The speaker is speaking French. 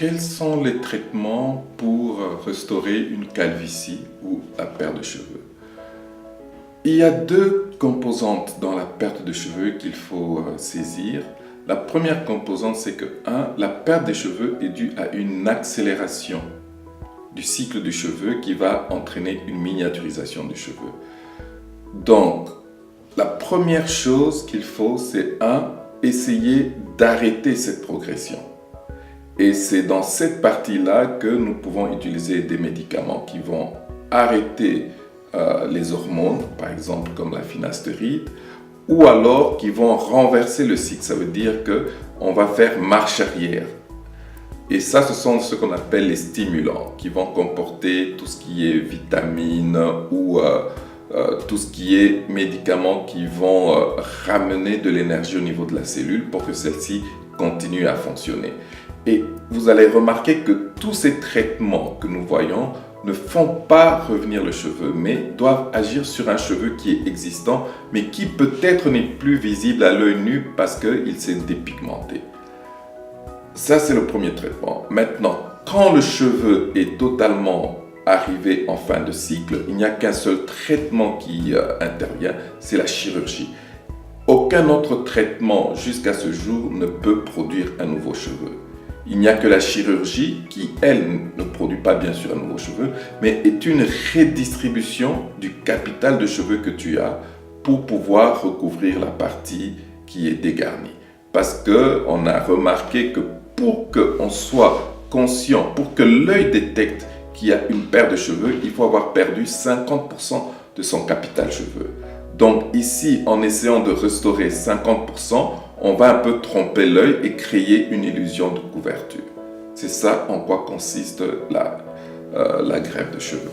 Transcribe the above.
Quels sont les traitements pour restaurer une calvitie ou la perte de cheveux? Il y a deux composantes dans la perte de cheveux qu'il faut saisir. La première composante, c'est que la perte des cheveux est due à une accélération du cycle du cheveu qui va entraîner une miniaturisation du cheveu. Donc, la première chose qu'il faut, c'est essayer d'arrêter cette progression. Et c'est dans cette partie-là que nous pouvons utiliser des médicaments qui vont arrêter les hormones, par exemple comme la finastéride, ou alors qui vont renverser le cycle. Ça veut dire qu'on va faire marche arrière. Et ça, ce sont ce qu'on appelle les stimulants, qui vont comporter tout ce qui est vitamines ou tout ce qui est médicaments qui vont ramener de l'énergie au niveau de la cellule pour que celle-ci continue à fonctionner. Et vous allez remarquer que tous ces traitements que nous voyons ne font pas revenir le cheveu, mais doivent agir sur un cheveu qui est existant, mais qui peut-être n'est plus visible à l'œil nu parce qu'il s'est dépigmenté. Ça, c'est le premier traitement. Maintenant, quand le cheveu est totalement arrivé en fin de cycle, il n'y a qu'un seul traitement qui intervient, c'est la chirurgie. Aucun autre traitement jusqu'à ce jour ne peut produire un nouveau cheveu. Il n'y a que la chirurgie qui, elle, ne produit pas bien sûr un nouveau cheveu, mais est une redistribution du capital de cheveux que tu as pour pouvoir recouvrir la partie qui est dégarnie. Parce qu'on a remarqué que pour qu'on soit conscient, pour que l'œil détecte qu'il y a une perte de cheveux, il faut avoir perdu 50% de son capital cheveux. Donc ici, en essayant de restaurer 50%, on va un peu tromper l'œil et créer une illusion de couverture. C'est ça en quoi consiste la greffe de cheveux.